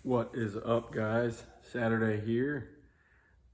What is up, guys? Saturday here.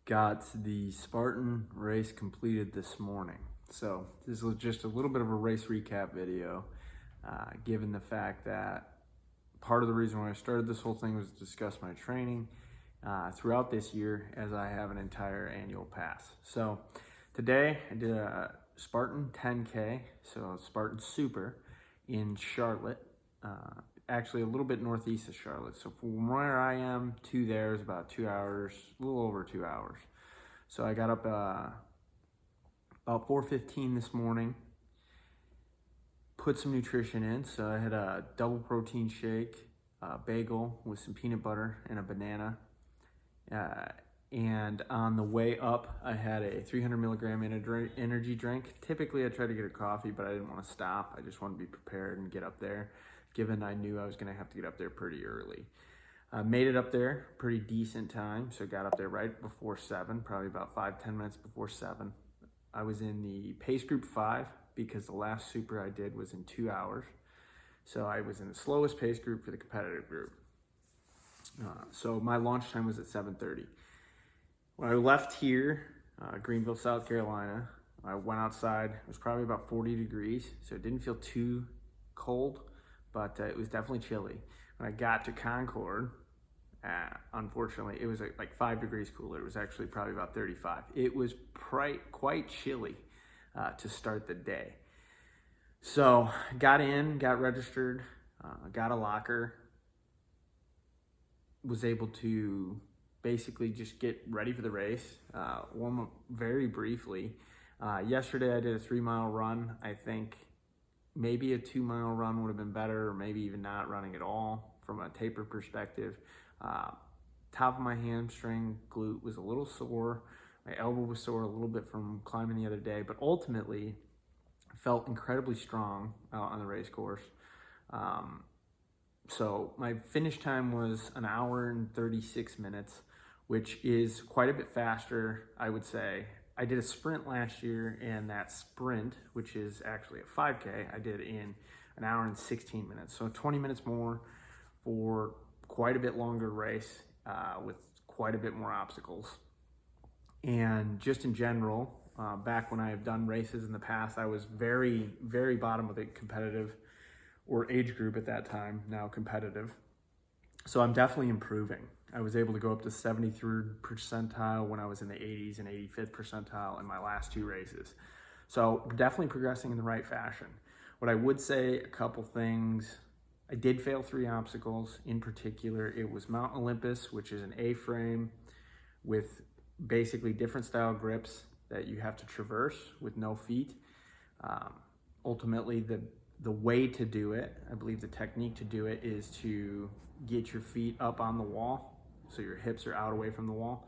Got the Spartan race completed this morning. So this was just a little bit of a race recap video, given the fact that part of the reason why I started this whole thing was to discuss my training throughout this year, as I have an entire annual pass. So today I did a Spartan 10K, so Spartan Super in Charlotte. Actually a little bit northeast of Charlotte. So from where I am to there is about 2 hours, a little over 2 hours. So I got up about 4:15 this morning, put some nutrition in. So I had a double protein shake, a bagel with some peanut butter and a banana. And on the way up, I had a 300 milligram energy drink. Typically I try to get a coffee, but I didn't want to stop. I just wanted to be prepared and get up there, given I knew I was going to have to get up there pretty early. Made it up there, pretty decent time, so got up there right before 7, probably about 5-10 minutes before 7. I was in the pace group 5 because the last super I did was in 2 hours. So I was in the slowest pace group for the competitive group. So my launch time was at 7:30. When I left here, Greenville, South Carolina, I went outside. It was probably about 40 degrees, so it didn't feel too cold, but it was definitely chilly. When I got to Concord, unfortunately, it was like 5 degrees cooler. It was actually probably about 35. It was quite chilly to start the day. So got in, got registered, got a locker, was able to basically just get ready for the race, warm up very briefly. Yesterday I did a 3-mile run. I think maybe a 2-mile run would have been better, or maybe even not running at all from a taper perspective. Top of my hamstring glute was a little sore. My elbow was sore a little bit from climbing the other day, but ultimately I felt incredibly strong out on the race course. So my finish time was 1 hour and 36 minutes, which is quite a bit faster, I would say. I did a sprint last year, and that sprint, which is actually a 5K, I did in 1 hour and 16 minutes. So 20 minutes more for quite a bit longer race with quite a bit more obstacles. And just in general, back when I have done races in the past, I was very, very bottom of the competitive or age group at that time, now competitive. So I'm definitely improving. I was able to go up to 73rd percentile when I was in the 80s and 85th percentile in my last 2 races. So definitely progressing in the right fashion. What I would say, a couple things, I did fail 3 obstacles. In particular, it was Mount Olympus, which is an A-frame with basically different style grips that you have to traverse with no feet. Ultimately, the way to do it, I believe the technique to do it, is to get your feet up on the wall so your hips are out away from the wall.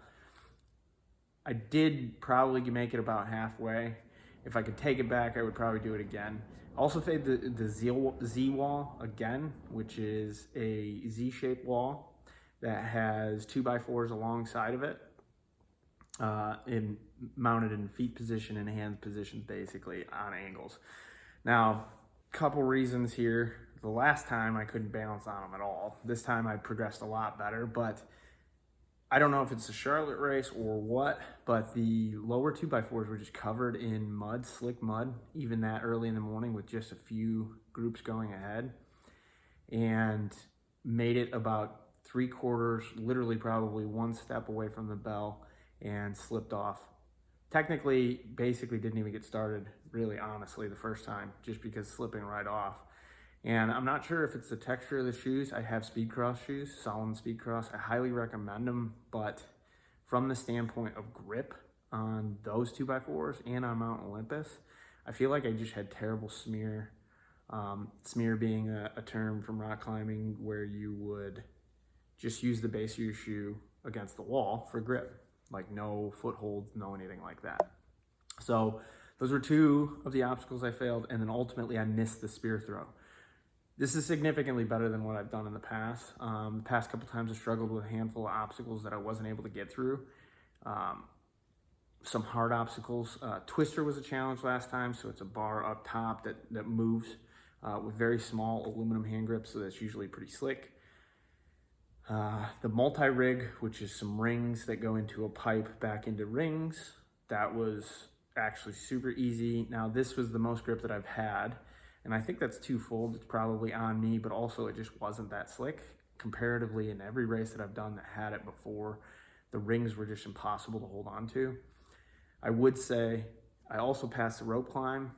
I did probably make it about halfway. If I could take it back, I would probably do it again. Also failed the Z wall again, which is a Z-shaped wall that has 2x4s alongside of it, mounted in feet position and hand position, basically on angles. Now, couple reasons here. The last time I couldn't balance on them at all. This time I progressed a lot better, but I don't know if it's the Charlotte race or what, but the lower 2x4s were just covered in mud, slick mud, even that early in the morning with just a few groups going ahead, and made it about 3/4, literally probably 1 step away from the bell, and slipped off. Technically, basically didn't even get started, really, honestly, the first time, just because slipping right off. And I'm not sure if it's the texture of the shoes. I have Speedcross shoes, Solomon Speedcross. I highly recommend them, but from the standpoint of grip on those 2x4s and on Mount Olympus, I feel like I just had terrible smear. Smear being a term from rock climbing where you would just use the base of your shoe against the wall for grip. Like no footholds, no anything like that. So those were 2 of the obstacles I failed, and then ultimately I missed the spear throw. This is significantly better than what I've done in the past. The past couple times I struggled with a handful of obstacles that I wasn't able to get through. Some hard obstacles. Twister was a challenge last time, so it's a bar up top that moves with very small aluminum hand grips, so that's usually pretty slick. The multi-rig, which is some rings that go into a pipe back into rings, that was actually super easy. Now this was the most grip that I've had, and I think that's twofold. It's probably on me, but also it just wasn't that slick. Comparatively, in every race that I've done that had it before, the rings were just impossible to hold on to. I would say I also passed the rope climb.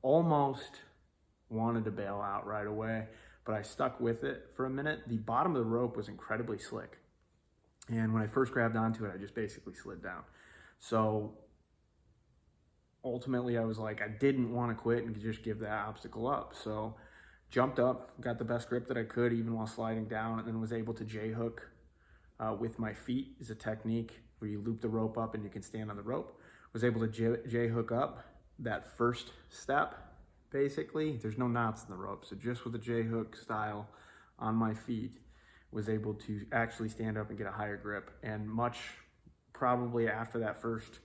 Almost wanted to bail out right away, but I stuck with it for a minute. The bottom of the rope was incredibly slick, and when I first grabbed onto it, I just basically slid down. So ultimately I was like, I didn't want to quit and just give that obstacle up. So jumped up, got the best grip that I could even while sliding down, and then was able to J-hook with my feet. Is a technique where you loop the rope up and you can stand on the rope. Was able to J-hook up that first step. Basically, there's no knots in the rope, so just with a J-hook style on my feet, was able to actually stand up and get a higher grip. And much probably after that first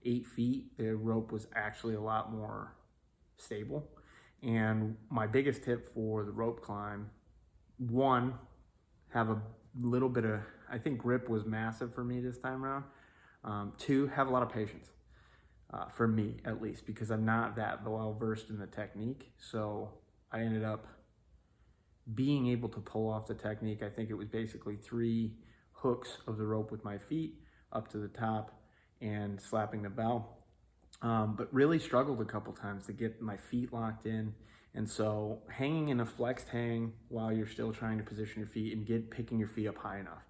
8 feet, the rope was actually a lot more stable. And my biggest tip for the rope climb, one, have a little bit of, I think grip was massive for me this time around. Two, have a lot of patience. For me, at least, because I'm not that well versed in the technique. So I ended up being able to pull off the technique. I think it was basically 3 hooks of the rope with my feet up to the top and slapping the bell. But really struggled a couple times to get my feet locked in. And so hanging in a flexed hang while you're still trying to position your feet and picking your feet up high enough.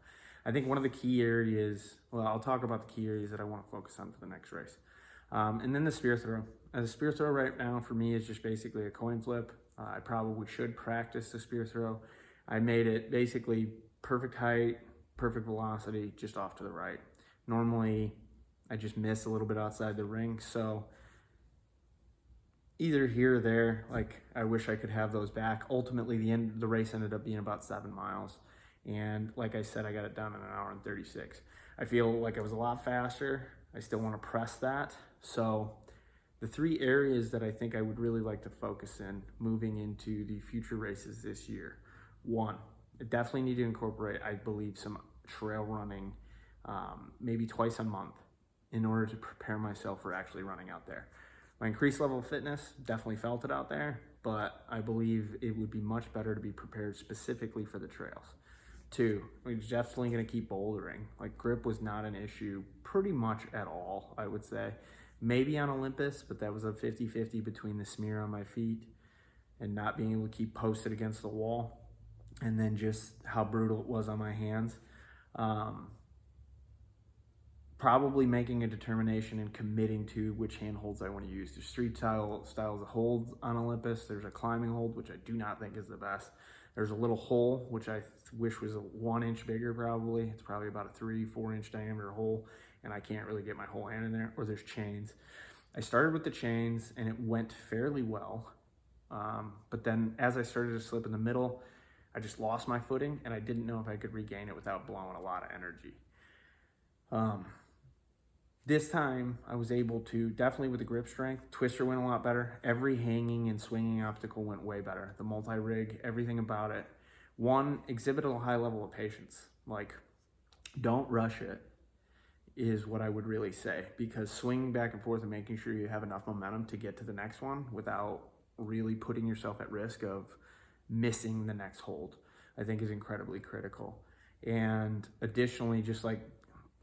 I think one of the key areas, well, I'll talk about the key areas that I want to focus on for the next race. And then the spear throw. The spear throw right now for me is just basically a coin flip. I probably should practice the spear throw. I made it basically perfect height, perfect velocity, just off to the right. Normally, I just miss a little bit outside the ring. So either here or there, like I wish I could have those back. Ultimately, the race ended up being about 7 miles. And like I said, I got it done in 1 hour and 36. I feel like I was a lot faster. I still want to press that. So the 3 areas that I think I would really like to focus in moving into the future races this year. 1, I definitely need to incorporate, I believe, some trail running, maybe twice a month in order to prepare myself for actually running out there. My increased level of fitness, definitely felt it out there, but I believe it would be much better to be prepared specifically for the trails. 2, we're definitely going to keep bouldering. Like grip was not an issue pretty much at all, I would say. Maybe on Olympus, but that was a 50-50 between the smear on my feet and not being able to keep posted against the wall, and then just how brutal it was on my hands. Probably making a determination and committing to which hand holds I want to use. There's 3 styles of holds on Olympus. There's a climbing hold, which I do not think is the best. There's a little hole, which I wish was a 1 inch bigger probably. It's probably about a 3-4 inch diameter hole, and I can't really get my whole hand in there. Or there's chains. I started with the chains, and it went fairly well. But then as I started to slip in the middle, I just lost my footing, and I didn't know if I could regain it without blowing a lot of energy. This time, I was able to, definitely with the grip strength, twister went a lot better. Every hanging and swinging obstacle went way better. The multi-rig, everything about it. 1, exhibit a high level of patience. Like, don't rush it is what I would really say, because swinging back and forth and making sure you have enough momentum to get to the next one without really putting yourself at risk of missing the next hold, I think is incredibly critical. And additionally, just like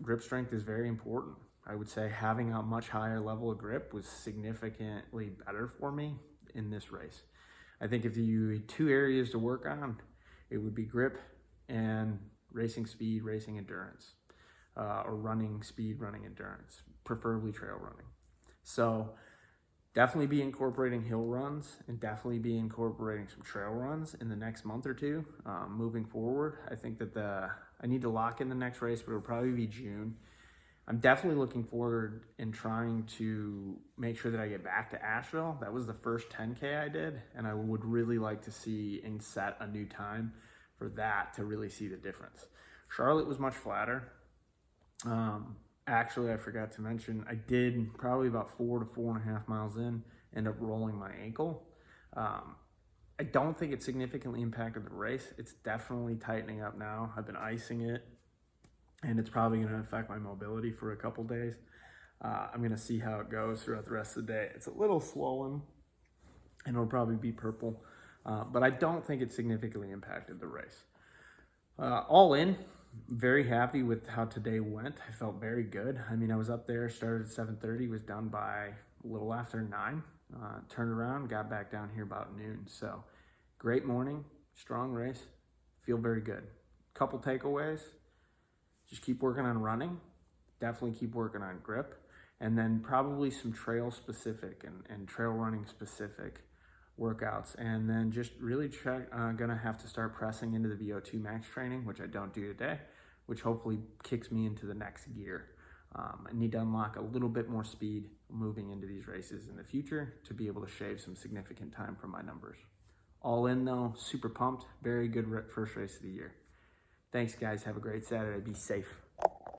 grip strength is very important. I would say having a much higher level of grip was significantly better for me in this race. I think if you had 2 areas to work on, it would be grip and racing speed, racing endurance, or running speed, running endurance, preferably trail running. So definitely be incorporating hill runs and definitely be incorporating some trail runs in the next month or 2 moving forward. I think that I need to lock in the next race, but it'll probably be June. I'm definitely looking forward and trying to make sure that I get back to Asheville. That was the first 10K I did, and I would really like to see and set a new time for that to really see the difference. Charlotte was much flatter. Actually, I forgot to mention, I did probably about 4 to 4.5 miles in, end up rolling my ankle. I don't think it significantly impacted the race. It's definitely tightening up now. I've been icing it, and it's probably going to affect my mobility for a couple days. I'm going to see how it goes throughout the rest of the day. It's a little swollen, and it'll probably be purple, but I don't think it significantly impacted the race. All in, very happy with how today went. I felt very good. I mean, I was up there, started at 7:30, was done by a little after 9. Turned around, got back down here about noon. So great morning, strong race, feel very good. Couple takeaways, just keep working on running, definitely keep working on grip, and then probably some trail specific and trail running specific workouts. And then just really gonna have to start pressing into the VO2 max training, which I don't do today, which hopefully kicks me into the next gear. I need to unlock a little bit more speed moving into these races in the future to be able to shave some significant time from my numbers. All in though, super pumped, very good first race of the year. Thanks guys, have a great Saturday, be safe.